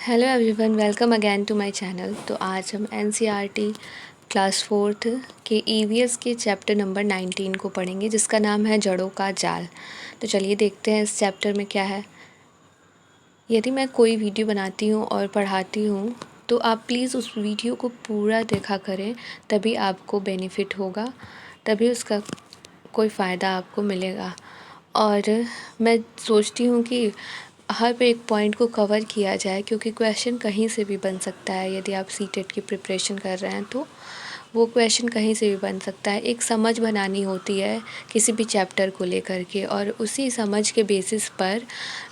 Hello everyone, welcome again to my channel. तो आज हम एनसीईआरटी क्लास 4th के ईवीएस के चैप्टर नंबर 19 को पढ़ेंगे, जिसका नाम है जड़ों का जाल। तो चलिए देखते हैं इस चैप्टर में क्या है। यदि मैं कोई वीडियो बनाती हूँ और पढ़ाती हूँ तो आप प्लीज़ उस वीडियो को पूरा देखा करें, तभी आपको बेनिफिट होगा, तभी उसका कोई फ़ायदा आपको मिलेगा। और मैं सोचती हूँ कि हर एक पॉइंट को कवर किया जाए, क्योंकि क्वेश्चन कहीं से भी बन सकता है। यदि आप सीटेट की प्रिपरेशन कर रहे हैं तो वो क्वेश्चन कहीं से भी बन सकता है। एक समझ बनानी होती है किसी भी चैप्टर को लेकर के, और उसी समझ के बेसिस पर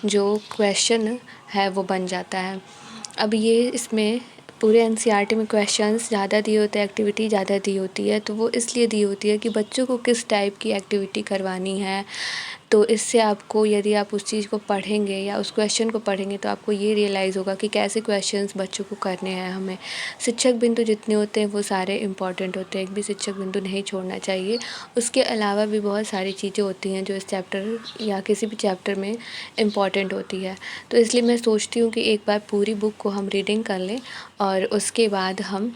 जो क्वेश्चन है वो बन जाता है। अब ये इसमें पूरे एनसीईआरटी में क्वेश्चंस ज़्यादा दिए होते हैं, एक्टिविटी ज़्यादा दी होती है। तो वो इसलिए दी होती है कि बच्चों को किस टाइप की एक्टिविटी करवानी है। तो इससे आपको, यदि आप उस चीज़ को पढ़ेंगे या उस क्वेश्चन को पढ़ेंगे, तो आपको ये रियलाइज़ होगा कि कैसे क्वेश्चंस बच्चों को करने हैं हमें। शिक्षक बिंदु जितने होते हैं वो सारे इम्पॉर्टेंट होते हैं, एक भी शिक्षक बिंदु नहीं छोड़ना चाहिए। उसके अलावा भी बहुत सारी चीज़ें होती हैं जो इस चैप्टर या किसी भी चैप्टर में इम्पॉर्टेंट होती है। तो इसलिए मैं सोचती हूँ कि एक बार पूरी बुक को हम रीडिंग कर लें, और उसके बाद हम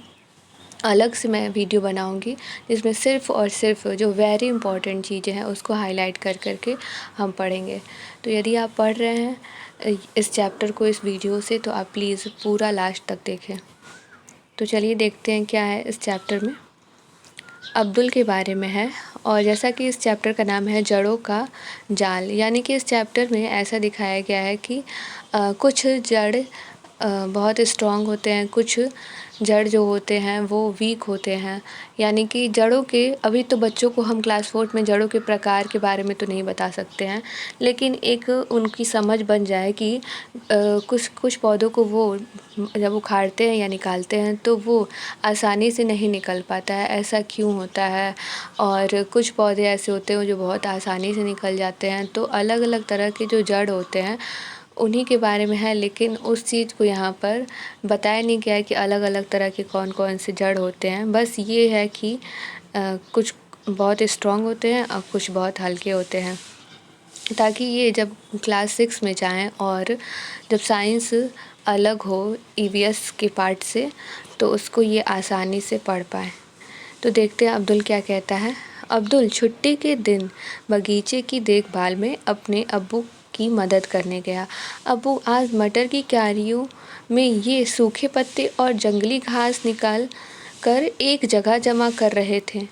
अलग से मैं वीडियो बनाऊंगी जिसमें सिर्फ़ और सिर्फ जो वेरी इंपॉर्टेंट चीज़ें हैं उसको हाईलाइट कर करके हम पढ़ेंगे। तो यदि आप पढ़ रहे हैं इस चैप्टर को इस वीडियो से, तो आप प्लीज़ पूरा लास्ट तक देखें। तो चलिए देखते हैं क्या है इस चैप्टर में। अब्दुल के बारे में है, और जैसा कि इस चैप्टर का नाम है जड़ों का जाल, यानी कि इस चैप्टर में ऐसा दिखाया गया है कि कुछ जड़ बहुत स्ट्रॉन्ग होते हैं, कुछ जड़ जो होते हैं वो वीक होते हैं। यानी कि जड़ों के, अभी तो बच्चों को हम क्लास 4 में जड़ों के प्रकार के बारे में तो नहीं बता सकते हैं, लेकिन एक उनकी समझ बन जाए कि कुछ पौधों को वो जब उखाड़ते हैं या निकालते हैं तो वो आसानी से नहीं निकल पाता है, ऐसा क्यों होता है। और कुछ पौधे ऐसे होते हैं जो बहुत आसानी से निकल जाते हैं। तो अलग अलग तरह के जो जड़ होते हैं उन्हीं के बारे में है, लेकिन उस चीज़ को यहाँ पर बताया नहीं गया है कि अलग अलग तरह के कौन कौन से जड़ होते हैं। बस ये है कि कुछ बहुत स्ट्रॉन्ग होते हैं और कुछ बहुत हल्के होते हैं, ताकि ये जब क्लास 6 में जाएं और जब साइंस अलग हो ईवीएस के पार्ट से, तो उसको ये आसानी से पढ़ पाएँ। तो देखते हैं अब्दुल क्या कहता है। अब्दुल छुट्टी के दिन बगीचे की देखभाल में अपने अब्बू की मदद करने गया। अब्बू आज मटर की क्यारियों में ये सूखे पत्ते और जंगली घास निकाल कर एक जगह जमा कर रहे थे।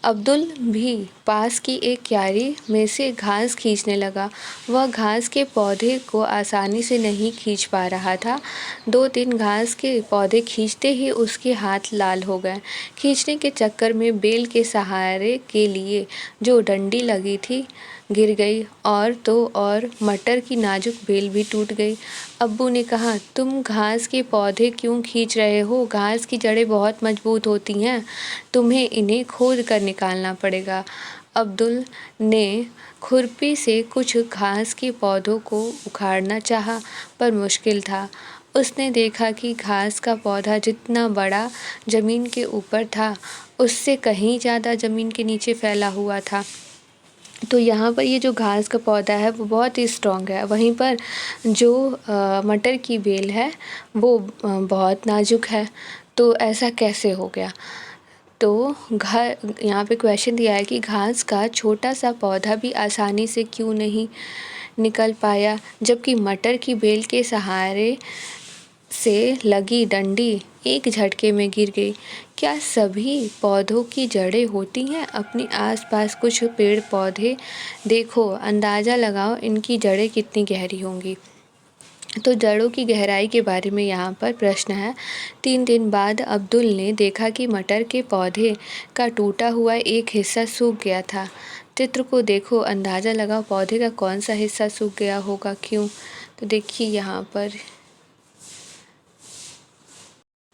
अब्दुल भी पास की एक क्यारी में से घास खींचने लगा। वह घास के पौधे को आसानी से नहीं खींच पा रहा था। 2-3 घास के पौधे खींचते ही उसके हाथ लाल हो गए। खींचने के चक्कर में बेल के सहारे के लिए जो डंडी लगी थी गिर गई, और तो और मटर की नाजुक बेल भी टूट गई। अब्बू ने कहा, तुम घास के पौधे क्यों खींच रहे हो? घास की जड़ें बहुत मजबूत होती हैं, तुम्हें इन्हें खोद कर निकालना पड़ेगा। अब्दुल ने खुरपी से कुछ घास के पौधों को उखाड़ना चाहा, पर मुश्किल था। उसने देखा कि घास का पौधा जितना बड़ा ज़मीन के ऊपर था, उससे कहीं ज़्यादा ज़मीन के नीचे फैला हुआ था। तो यहाँ पर ये जो घास का पौधा है वो बहुत ही स्ट्रॉन्ग है, वहीं पर जो मटर की बेल है वो बहुत नाजुक है। तो ऐसा कैसे हो गया? तो यहाँ पे क्वेश्चन दिया है कि घास का छोटा सा पौधा भी आसानी से क्यों नहीं निकल पाया, जबकि मटर की बेल के सहारे से लगी डंडी एक झटके में गिर गई। क्या सभी पौधों की जड़ें होती हैं? अपने आसपास कुछ पेड़ पौधे देखो, अंदाज़ा लगाओ इनकी जड़ें कितनी गहरी होंगी। तो जड़ों की गहराई के बारे में यहाँ पर प्रश्न है। 3 दिन बाद अब्दुल ने देखा कि मटर के पौधे का टूटा हुआ एक हिस्सा सूख गया था। चित्र को देखो, अंदाज़ा लगाओ पौधे का कौन सा हिस्सा सूख गया होगा, क्यों? तो देखिए यहाँ पर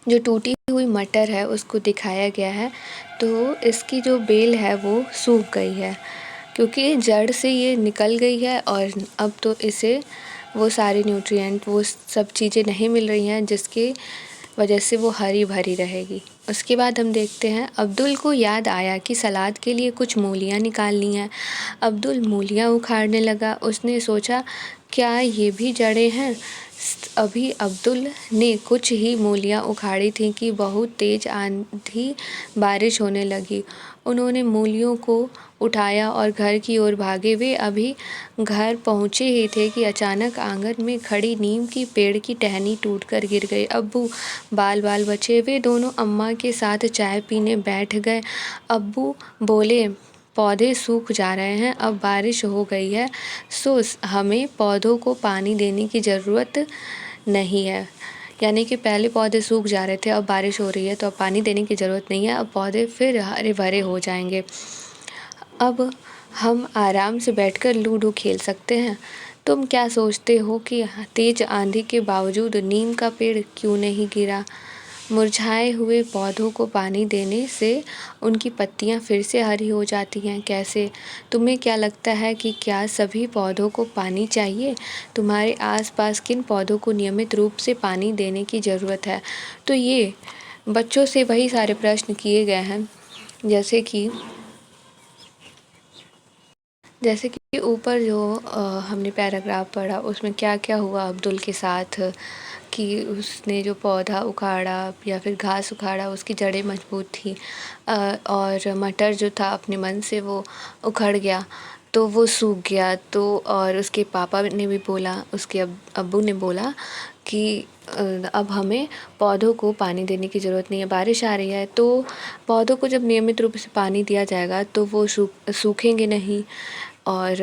जो टूटी हुई मटर है उसको दिखाया गया है। तो इसकी जो बेल है वो सूख गई है, क्योंकि जड़ से ये निकल गई है, और अब तो इसे वो सारे न्यूट्रिएंट, वो सब चीज़ें नहीं मिल रही हैं, जिसकी वजह से वो हरी भरी रहेगी। उसके बाद हम देखते हैं, अब्दुल को याद आया कि सलाद के लिए कुछ मूलियाँ निकालनी हैं। अब्दुल मूलियाँ उखाड़ने लगा। उसने सोचा, क्या ये भी जड़ें हैं? अभी अब्दुल ने कुछ ही मूलियाँ उखाड़ी थीं कि बहुत तेज आंधी बारिश होने लगी। उन्होंने मूलियों को उठाया और घर की ओर भागे। वे अभी घर पहुँचे ही थे कि अचानक आंगन में खड़ी नीम की पेड़ की टहनी टूटकर गिर गई। अब्बू बाल बाल बचे। वे दोनों अम्मा के साथ चाय पीने बैठ गए। अब्बू बोले, पौधे सूख जा रहे हैं, अब बारिश हो गई है, सो हमें पौधों को पानी देने की ज़रूरत नहीं है। यानी कि पहले पौधे सूख जा रहे थे, अब बारिश हो रही है तो अब पानी देने की ज़रूरत नहीं है, अब पौधे फिर हरे भरे हो जाएंगे। अब हम आराम से बैठकर लूडो खेल सकते हैं। तुम क्या सोचते हो कि तेज आंधी के बावजूद नीम का पेड़ क्यों नहीं गिरा? मुरझाए हुए पौधों को पानी देने से उनकी पत्तियां फिर से हरी हो जाती हैं। कैसे? तुम्हें क्या लगता है कि क्या सभी पौधों को पानी चाहिए? तुम्हारे आसपास किन पौधों को नियमित रूप से पानी देने की ज़रूरत है? तो ये बच्चों से वही सारे प्रश्न किए गए हैं जैसे कि ऊपर जो हमने पैराग्राफ पढ़ा उसमें क्या क्या हुआ अब्दुल के साथ, कि उसने जो पौधा उखाड़ा या फिर घास उखाड़ा उसकी जड़ें मजबूत थी, और मटर जो था अपने मन से वो उखड़ गया तो वो सूख गया। तो और उसके पापा ने भी बोला, उसके अब्बू ने बोला कि अब हमें पौधों को पानी देने की ज़रूरत नहीं है, बारिश आ रही है तो पौधों को जब नियमित रूप से पानी दिया जाएगा तो वो सूखेंगे नहीं। और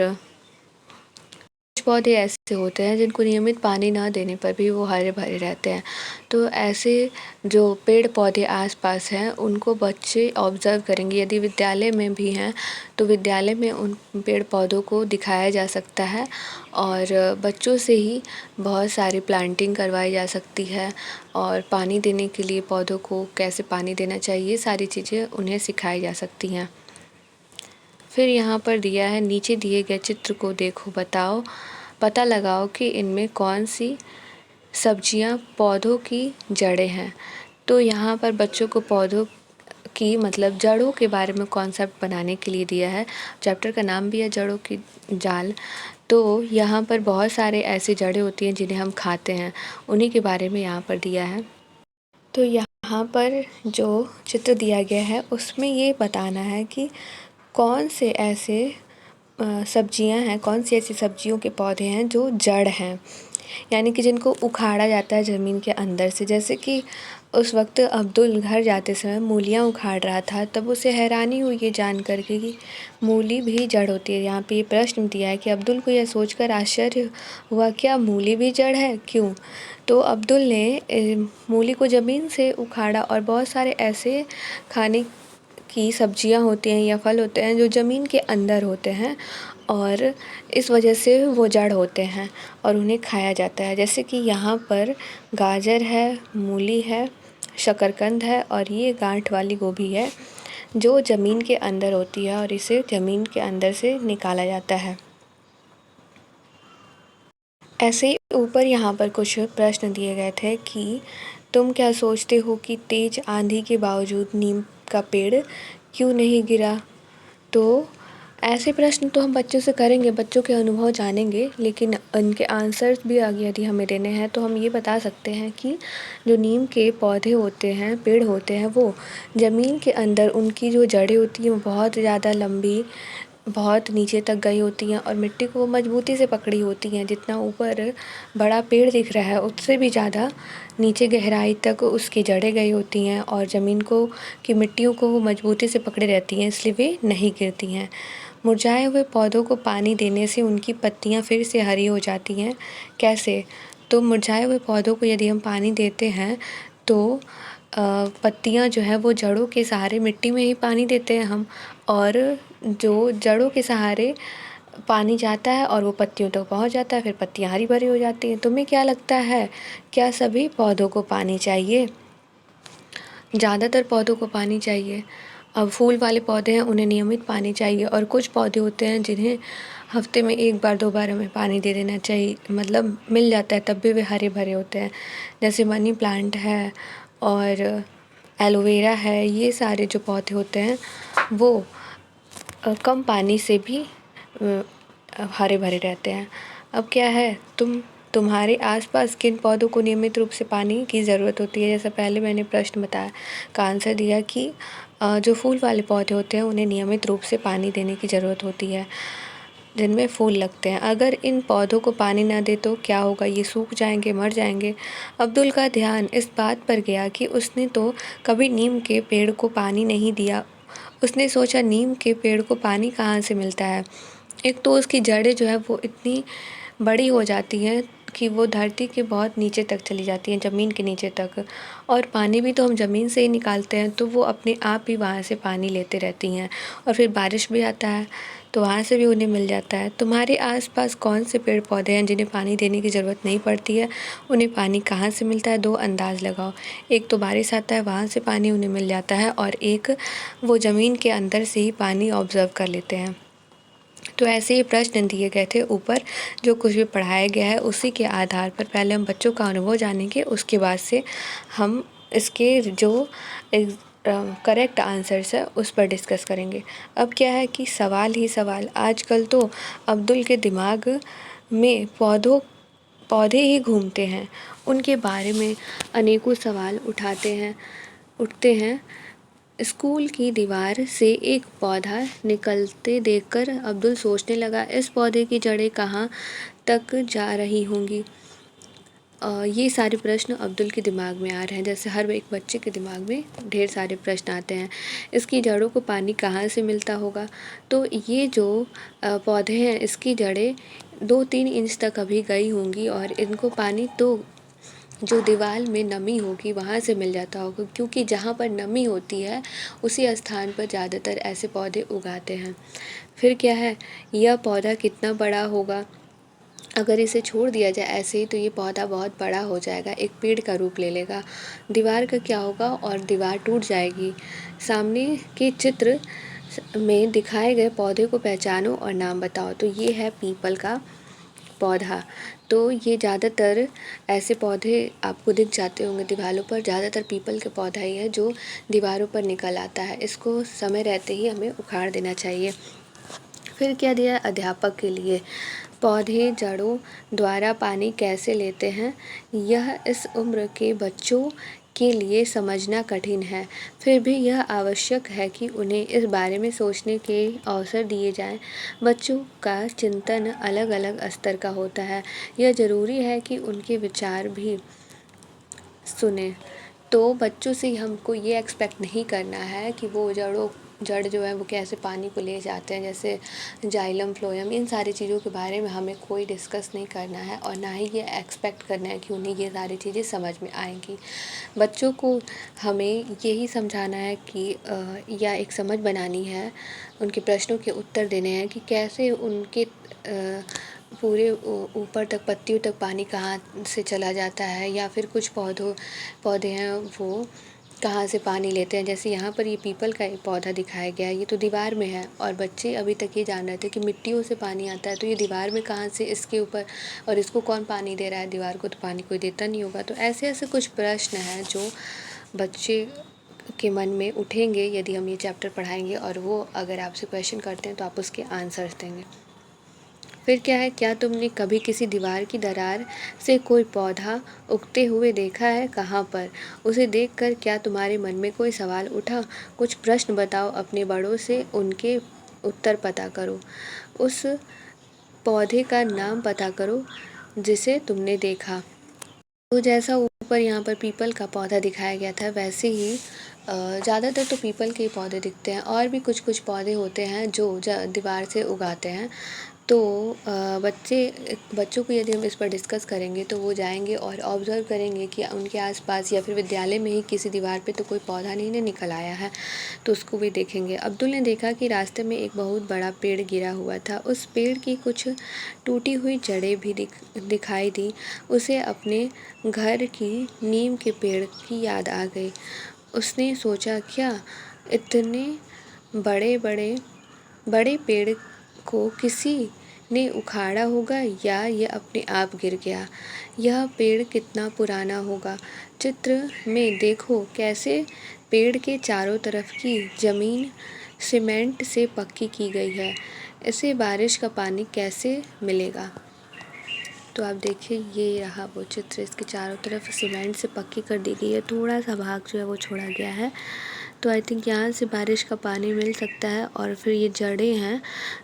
कुछ पौधे ऐसे होते हैं जिनको नियमित पानी ना देने पर भी वो हरे भरे रहते हैं। तो ऐसे जो पेड़ पौधे आसपास हैं उनको बच्चे ऑब्ज़र्व करेंगे। यदि विद्यालय में भी हैं तो विद्यालय में उन पेड़ पौधों को दिखाया जा सकता है और बच्चों से ही बहुत सारी प्लांटिंग करवाई जा सकती है और पानी देने के लिए पौधों को कैसे पानी देना चाहिए, सारी चीज़ें उन्हें सिखाई जा सकती हैं। फिर यहाँ पर दिया है, नीचे दिए गए चित्र को देखो, बताओ, पता लगाओ कि इनमें कौन सी सब्जियाँ पौधों की जड़ें हैं। तो यहाँ पर बच्चों को पौधों की मतलब जड़ों के बारे में कॉन्सेप्ट बनाने के लिए दिया है। चैप्टर का नाम भी है जड़ों की जाल। तो यहाँ पर बहुत सारे ऐसी जड़ें होती हैं जिन्हें हम खाते हैं, उन्हीं के बारे में यहाँ पर दिया है। तो यहाँ पर जो चित्र दिया गया है उसमें ये बताना है कि कौन से ऐसे सब्जियां हैं, कौन सी ऐसी सब्जियों के पौधे हैं जो जड़ हैं, यानी कि जिनको उखाड़ा जाता है ज़मीन के अंदर से। जैसे कि उस वक्त अब्दुल घर जाते समय मूलियाँ उखाड़ रहा था, तब उसे हैरानी हुई ये जान कर के कि मूली भी जड़ होती है। यहाँ पे ये प्रश्न दिया है कि अब्दुल को यह सोचकर आश्चर्य हुआ, क्या मूली भी जड़ है, क्यों? तो अब्दुल ने मूली को ज़मीन से उखाड़ा और बहुत सारे ऐसे खाने की सब्जियां होती हैं या फल होते हैं जो ज़मीन के अंदर होते हैं और इस वजह से वो जड़ होते हैं और उन्हें खाया जाता है। जैसे कि यहाँ पर गाजर है, मूली है, शकरकंद है और ये गांठ वाली गोभी है जो ज़मीन के अंदर होती है और इसे ज़मीन के अंदर से निकाला जाता है। ऐसे ही ऊपर यहाँ पर कुछ प्रश्न दिए गए थे कि तुम क्या सोचते हो कि तेज आंधी के बावजूद नीम का पेड़ क्यों नहीं गिरा? तो ऐसे प्रश्न तो हम बच्चों से करेंगे, बच्चों के अनुभव जानेंगे, लेकिन उनके आंसर्स भी आगे यदि हमें देने हैं तो हम ये बता सकते हैं कि जो नीम के पौधे होते हैं, पेड़ होते हैं, वो ज़मीन के अंदर उनकी जो जड़ें होती हैं वो बहुत ज़्यादा लंबी, बहुत नीचे तक गई होती हैं और मिट्टी को मजबूती से पकड़ी होती हैं। जितना ऊपर बड़ा पेड़ दिख रहा है उससे भी ज़्यादा नीचे गहराई तक उसकी जड़ें गई होती हैं और ज़मीन को की मिट्टियों को वो मजबूती से पकड़े रहती हैं, इसलिए वे नहीं गिरती हैं। मुरझाए हुए पौधों को पानी देने से उनकी पत्तियां फिर से हरी हो जाती हैं। कैसे? तो मुरझाए हुए पौधों को यदि हम पानी देते हैं तो पत्तियां जो है वो जड़ों के सहारे, मिट्टी में ही पानी देते हैं हम, और जो जड़ों के सहारे पानी जाता है और वो पत्तियों तक पहुंच जाता है, फिर पत्तियां हरी भरी हो जाती हैं। तुम्हें क्या लगता है, क्या सभी पौधों को पानी चाहिए? ज़्यादातर पौधों को पानी चाहिए। अब फूल वाले पौधे हैं उन्हें नियमित पानी चाहिए और कुछ पौधे होते हैं जिन्हें हफ्ते में 1 बार 2 बार हमें पानी दे देना चाहिए, मतलब मिल जाता है तब भी वे हरे भरे होते हैं। जैसे मनी प्लांट है और एलोवेरा है, ये सारे जो पौधे होते हैं वो कम पानी से भी हरे भरे रहते हैं। अब क्या है, तुम तुम्हारे आसपास किन पौधों को नियमित रूप से पानी की ज़रूरत होती है? जैसा पहले मैंने प्रश्न बताया का आंसर दिया कि जो फूल वाले पौधे होते हैं उन्हें नियमित रूप से पानी देने की ज़रूरत होती है, जिनमें फूल लगते हैं। अगर इन पौधों को पानी ना दे तो क्या होगा? ये सूख जाएंगे, मर जाएंगे। अब्दुल का ध्यान इस बात पर गया कि उसने तो कभी नीम के पेड़ को पानी नहीं दिया। उसने सोचा, नीम के पेड़ को पानी कहाँ से मिलता है? एक तो उसकी जड़ें जो है वो इतनी बड़ी हो जाती हैं कि वो धरती के बहुत नीचे तक चली जाती हैं, ज़मीन के नीचे तक। और पानी भी तो हम ज़मीन से ही निकालते हैं, तो वो अपने आप ही वहाँ से पानी लेते रहती हैं और फिर बारिश भी आता है तो वहाँ से भी उन्हें मिल जाता है। तुम्हारे आसपास कौन से पेड़ पौधे हैं जिन्हें पानी देने की ज़रूरत नहीं पड़ती है? उन्हें पानी कहाँ से मिलता है? 2 अंदाज़ लगाओ। एक तो बारिश आता है, वहाँ से पानी उन्हें मिल जाता है, और एक वो ज़मीन के अंदर से ही पानी ऑब्ज़र्व कर लेते हैं। तो ऐसे ही प्रश्न दिए गए थे ऊपर। जो कुछ भी पढ़ाया गया है उसी के आधार पर पहले हम बच्चों का अनुभव जानेंगे, उसके बाद से हम इसके जो करेक्ट आंसर्स है उस पर डिस्कस करेंगे। अब क्या है कि सवाल ही सवाल। आजकल तो अब्दुल के दिमाग में पौधे ही घूमते हैं। उनके बारे में अनेकों सवाल उठते हैं। स्कूल की दीवार से एक पौधा निकलते देखकर अब्दुल सोचने लगा, इस पौधे की जड़ें कहाँ तक जा रही होंगी? ये सारे प्रश्न अब्दुल के दिमाग में आ रहे हैं, जैसे हर एक बच्चे के दिमाग में ढेर सारे प्रश्न आते हैं। इसकी जड़ों को पानी कहाँ से मिलता होगा? तो ये जो पौधे हैं, इसकी जड़ें 2-3 इंच तक अभी गई होंगी और इनको पानी तो जो दीवार में नमी होगी वहाँ से मिल जाता होगा, क्योंकि जहाँ पर नमी होती है उसी स्थान पर ज़्यादातर ऐसे पौधे उगाते हैं। फिर क्या है, यह पौधा कितना बड़ा होगा? अगर इसे छोड़ दिया जाए ऐसे ही तो ये पौधा बहुत बड़ा हो जाएगा, एक पेड़ का रूप ले लेगा। दीवार का क्या होगा? और दीवार टूट जाएगी। सामने के चित्र में दिखाए गए पौधे को पहचानो और नाम बताओ। तो ये है पीपल का पौधा। तो ये ज़्यादातर ऐसे पौधे आपको दिख जाते होंगे दीवारों पर, ज़्यादातर पीपल का पौधा ही है जो दीवारों पर निकल आता है। इसको समय रहते ही हमें उखाड़ देना चाहिए। फिर क्या दिया? अध्यापक के लिए पौधे जड़ों द्वारा पानी कैसे लेते हैं, यह इस उम्र के बच्चों के लिए समझना कठिन है। फिर भी यह आवश्यक है कि उन्हें इस बारे में सोचने के अवसर दिए जाएं। बच्चों का चिंतन अलग अलग स्तर का होता है, यह ज़रूरी है कि उनके विचार भी सुने। तो बच्चों से हमको ये एक्सपेक्ट नहीं करना है कि वो जड़ जो है वो कैसे पानी को ले जाते हैं, जैसे जाइलम फ्लोएम, इन सारी चीज़ों के बारे में हमें कोई डिस्कस नहीं करना है और ना ही ये एक्सपेक्ट करना है कि उन्हें ये सारी चीज़ें समझ में आएंगी। बच्चों को हमें यही समझाना है कि या एक समझ बनानी है, उनके प्रश्नों के उत्तर देने हैं कि कैसे उनके पूरे ऊपर तक पत्तियों तक पानी कहाँ से चला जाता है, या फिर कुछ पौधे हैं वो कहाँ से पानी लेते हैं। जैसे यहाँ पर ये पीपल का एक पौधा दिखाया गया है, ये तो दीवार में है और बच्चे अभी तक ये जान रहे थे कि मिट्टियों से पानी आता है, तो ये दीवार में कहाँ से इसके ऊपर, और इसको कौन पानी दे रहा है? दीवार को तो पानी कोई देता नहीं होगा। तो ऐसे ऐसे कुछ प्रश्न हैं जो बच्चे के मन में उठेंगे यदि हम ये चैप्टर पढ़ाएंगे, और वो अगर आपसे क्वेश्चन करते हैं तो आप उसके आंसर्स देंगे। फिर क्या है, क्या तुमने कभी किसी दीवार की दरार से कोई पौधा उगते हुए देखा है? कहाँ पर? उसे देखकर क्या तुम्हारे मन में कोई सवाल उठा? कुछ प्रश्न बताओ, अपने बड़ों से उनके उत्तर पता करो। उस पौधे का नाम पता करो जिसे तुमने देखा। तो जैसा ऊपर यहाँ पर पीपल का पौधा दिखाया गया था, वैसे ही ज़्यादातर तो पीपल के पौधे दिखते हैं, और भी कुछ कुछ पौधे होते हैं जो दीवार से उगाते हैं। तो बच्चों को यदि हम इस पर डिस्कस करेंगे तो वो जाएंगे और ऑब्ज़र्व करेंगे कि उनके आसपास या फिर विद्यालय में ही किसी दीवार पे तो कोई पौधा नहीं निकल आया है, तो उसको भी देखेंगे। अब्दुल ने देखा कि रास्ते में एक बहुत बड़ा पेड़ गिरा हुआ था। उस पेड़ की कुछ टूटी हुई जड़ें भी दिखाई दी। उसे अपने घर की नीम के पेड़ की याद आ गई। उसने सोचा, क्या इतने बड़े पेड़ को किसी ने उखाड़ा होगा या यह अपने आप गिर गया? यह पेड़ कितना पुराना होगा? चित्र में देखो कैसे पेड़ के चारों तरफ की ज़मीन सीमेंट से पक्की की गई है। इसे बारिश का पानी कैसे मिलेगा? तो आप देखिए ये रहा वो चित्र, इसके चारों तरफ सीमेंट से पक्की कर दी गई है, थोड़ा सा भाग जो है वो छोड़ा गया है। तो आई थिंक यहाँ से बारिश का पानी मिल सकता है। और फिर ये जड़ें हैं,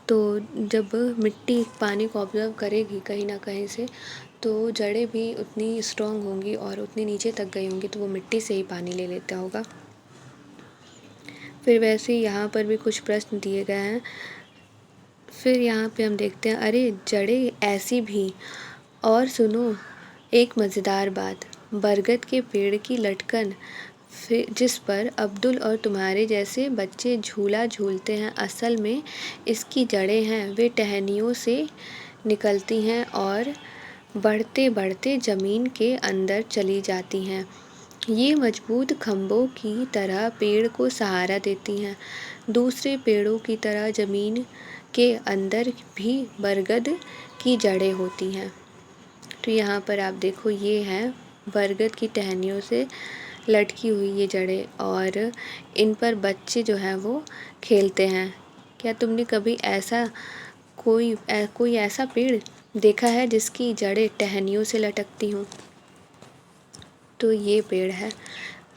तो जब मिट्टी पानी को ऑब्जर्व करेगी कहीं ना कहीं से, तो जड़ें भी उतनी स्ट्रॉन्ग होंगी और उतनी नीचे तक गई होंगी, तो वो मिट्टी से ही पानी ले लेता होगा। फिर वैसे ही यहाँ पर भी कुछ प्रश्न दिए गए हैं। फिर यहाँ पे हम देखते हैं, अरे जड़ें ऐसी भी, और सुनो एक मज़ेदार बात, बरगद के पेड़ की लटकन फिर जिस पर अब्दुल और तुम्हारे जैसे बच्चे झूला झूलते हैं, असल में इसकी जड़ें हैं, वे टहनियों से निकलती हैं और बढ़ते बढ़ते ज़मीन के अंदर चली जाती हैं। ये मजबूत खम्भों की तरह पेड़ को सहारा देती हैं। दूसरे पेड़ों की तरह ज़मीन के अंदर भी बरगद की जड़ें होती हैं। तो यहाँ पर आप देखो ये हैं बरगद की टहनियों से लटकी हुई ये जड़ें, और इन पर बच्चे जो हैं वो खेलते हैं। क्या तुमने कभी ऐसा कोई ऐसा पेड़ देखा है जिसकी जड़ें टहनियों से लटकती हों? तो ये पेड़ है।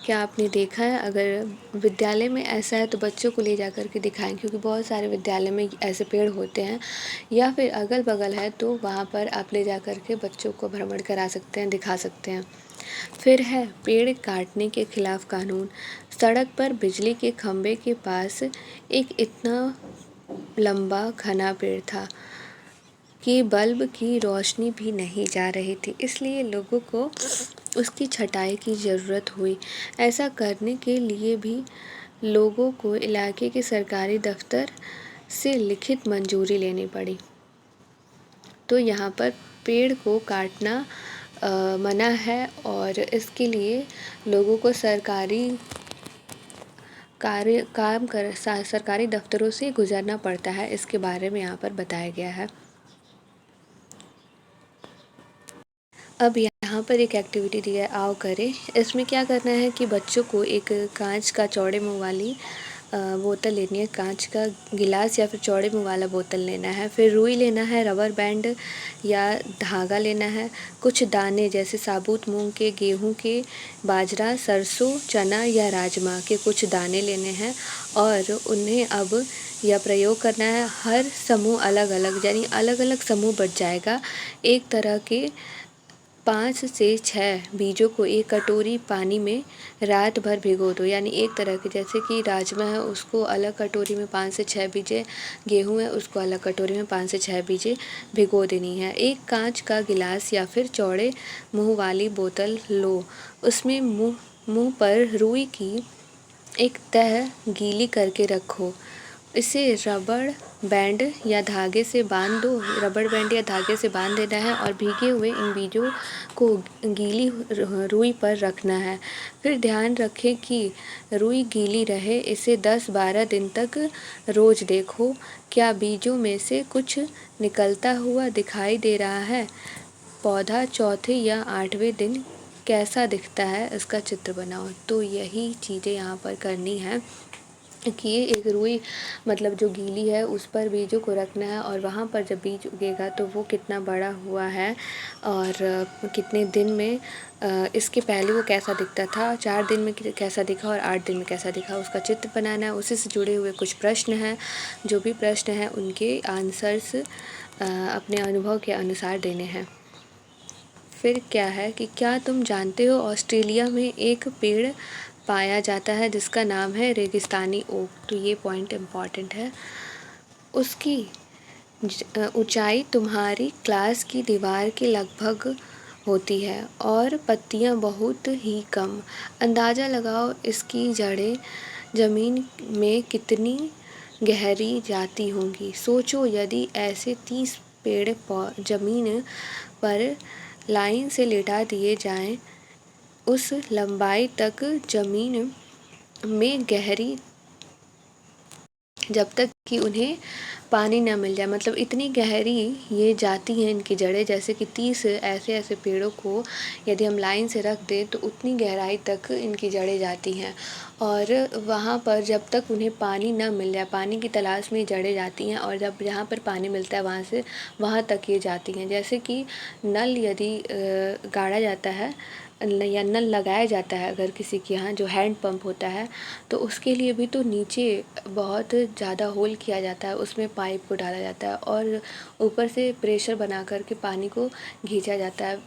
क्या आपने देखा है? अगर विद्यालय में ऐसा है तो बच्चों को ले जा कर के दिखाएं, क्योंकि बहुत सारे विद्यालय में ऐसे पेड़ होते हैं, या फिर अगल बगल है तो वहाँ पर आप ले जा कर के बच्चों को भ्रमण करा सकते हैं, दिखा सकते हैं। फिर है पेड़ काटने के खिलाफ कानून। सड़क पर बिजली के खंभे के पास एक इतना लंबा घना पेड़ था कि बल्ब की रोशनी भी नहीं जा रही थी, इसलिए लोगों को उसकी छटाई की ज़रूरत हुई। ऐसा करने के लिए भी लोगों को इलाके के सरकारी दफ्तर से लिखित मंजूरी लेनी पड़ी। तो यहाँ पर पेड़ को काटना मना है, और इसके लिए लोगों को सरकारी सरकारी दफ्तरों से गुजरना पड़ता है। इसके बारे में यहाँ पर बताया गया है। अब यहाँ पर एक एक्टिविटी दिया है, आओ करें। इसमें क्या करना है कि बच्चों को एक कांच का चौड़े मुंह वाली बोतल लेनी है, कांच का गिलास या फिर चौड़े मुंह वाला बोतल लेना है। फिर रुई लेना है, रबर बैंड या धागा लेना है, कुछ दाने जैसे साबुत मूंग के, गेहूं के, बाजरा, सरसों, चना या राजमा के कुछ दाने लेने हैं, और उन्हें अब यह प्रयोग करना है। हर समूह अलग अलग, यानी अलग अलग समूह बच जाएगा। एक तरह के 5 से 6 बीजों को एक कटोरी पानी में रात भर भिगो दो, यानी एक तरह के, जैसे कि राजमा है उसको अलग कटोरी में 5 से 6 बीजें, गेहूं है उसको अलग कटोरी में 5 से 6 बीजें भिगो देनी है। एक कांच का गिलास या फिर चौड़े मुंह वाली बोतल लो, उसमें मुंह पर रुई की एक तह गीली करके रखो, इसे रबड़ बैंड या धागे से बांध दो। रबड़ बैंड या धागे से बांध देना है और भीगे हुए इन बीजों को गीली रुई पर रखना है। फिर ध्यान रखें कि रुई गीली रहे। इसे 10-12 दिन तक रोज देखो, क्या बीजों में से कुछ निकलता हुआ दिखाई दे रहा है। पौधा चौथे या 8वें दिन कैसा दिखता है, इसका चित्र बनाओ। तो यही चीज़ें यहाँ पर करनी है कि एक रुई मतलब जो गीली है उस पर बीजों को रखना है, और वहाँ पर जब बीज उगेगा तो वो कितना बड़ा हुआ है और कितने दिन में, इसके पहले वो कैसा दिखता था, 4 दिन में कैसा दिखा और 8 दिन में कैसा दिखा, उसका चित्र बनाना है। उसी से जुड़े हुए कुछ प्रश्न हैं, जो भी प्रश्न हैं उनके आंसर्स अपने अनुभव के अनुसार देने हैं। फिर क्या है कि क्या तुम जानते हो ऑस्ट्रेलिया में एक पेड़ पाया जाता है जिसका नाम है रेगिस्तानी ओक। तो ये पॉइंट इम्पॉर्टेंट है। उसकी ऊंचाई तुम्हारी क्लास की दीवार के लगभग होती है और पत्तियां बहुत ही कम। अंदाज़ा लगाओ इसकी जड़ें ज़मीन में कितनी गहरी जाती होंगी। सोचो यदि ऐसे 30 पेड़ ज़मीन पर लाइन से लेटा दिए जाएं, उस लंबाई तक ज़मीन में गहरी जब तक कि उन्हें पानी न मिल जाए। मतलब इतनी गहरी ये जाती हैं इनकी जड़ें, जैसे कि 30 ऐसे ऐसे पेड़ों को यदि हम लाइन से रख दें तो उतनी गहराई तक इनकी जड़ें जाती हैं। और वहाँ पर जब तक उन्हें पानी न मिल जाए, पानी की तलाश में जड़ें जाती हैं, और जब जहाँ पर पानी मिलता है वहाँ से वहाँ तक ये जाती हैं। जैसे कि नल यदि गाड़ा जाता है या नल लगाया जाता है अगर किसी के यहाँ, जो हैंड पंप होता है, तो उसके लिए भी तो नीचे बहुत ज़्यादा होल किया जाता है, उसमें पाइप को डाला जाता है और ऊपर से प्रेशर बना कर के पानी को खींचा जाता है,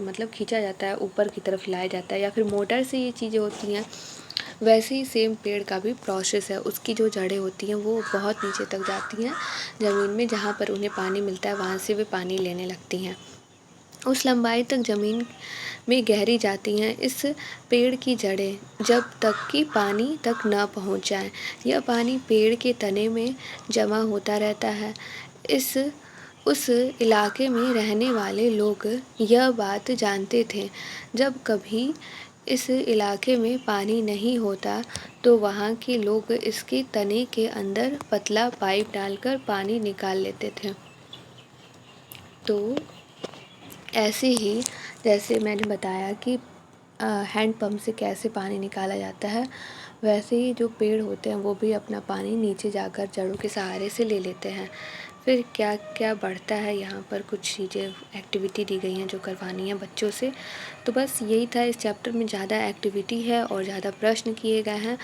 मतलब खींचा जाता है, ऊपर की तरफ लाया जाता है, या फिर मोटर से ये चीज़ें होती हैं। वैसे ही सेम पेड़ का भी प्रोसेस है, उसकी जो जड़ें होती हैं वो बहुत नीचे तक जाती हैं ज़मीन में, जहाँ पर उन्हें पानी मिलता है वहाँ से वे पानी लेने लगती हैं। उस लंबाई तक ज़मीन में गहरी जाती हैं इस पेड़ की जड़ें, जब तक कि पानी तक न पहुंच जाए। यह पानी पेड़ के तने में जमा होता रहता है। इस उस इलाके में रहने वाले लोग यह बात जानते थे। जब कभी इस इलाके में पानी नहीं होता तो वहाँ के लोग इसके तने के अंदर पतला पाइप डालकर पानी निकाल लेते थे। तो ऐसे ही जैसे मैंने बताया कि हैंड पंप से कैसे पानी निकाला जाता है, वैसे ही जो पेड़ होते हैं वो भी अपना पानी नीचे जाकर जड़ों के सहारे से ले लेते हैं। फिर क्या क्या बढ़ता है, यहाँ पर कुछ चीज़ें एक्टिविटी दी गई हैं जो करवानी है बच्चों से। तो बस यही था, इस चैप्टर में ज़्यादा एक्टिविटी है और ज़्यादा प्रश्न किए गए हैं।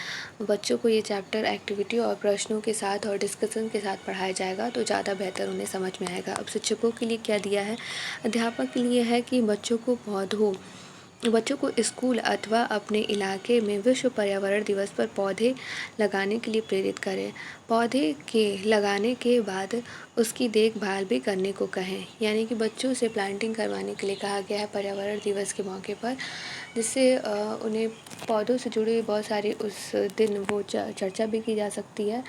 बच्चों को ये चैप्टर एक्टिविटी और प्रश्नों के साथ और डिस्कशन के साथ पढ़ाया जाएगा तो ज़्यादा बेहतर उन्हें समझ में आएगा। अब शिक्षकों के लिए क्या दिया है, अध्यापक के लिए है कि बच्चों को स्कूल अथवा अपने इलाके में विश्व पर्यावरण दिवस पर पौधे लगाने के लिए प्रेरित करें। पौधे के लगाने के बाद उसकी देखभाल भी करने को कहें, यानी कि बच्चों से प्लांटिंग करवाने के लिए कहा गया है पर्यावरण दिवस के मौके पर, जिससे उन्हें पौधों से जुड़े बहुत सारे उस दिन वो चर्चा भी की जा सकती है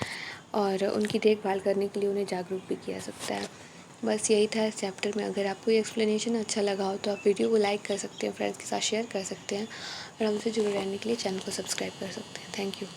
और उनकी देखभाल करने के लिए उन्हें जागरूक भी किया सकता है। बस यही था इस चैप्टर में। अगर आपको ये एक्सप्लेनेशन अच्छा लगा हो तो आप वीडियो को लाइक कर सकते हैं, फ्रेंड्स के साथ शेयर कर सकते हैं और हमसे जुड़े रहने के लिए चैनल को सब्सक्राइब कर सकते हैं। Thank you.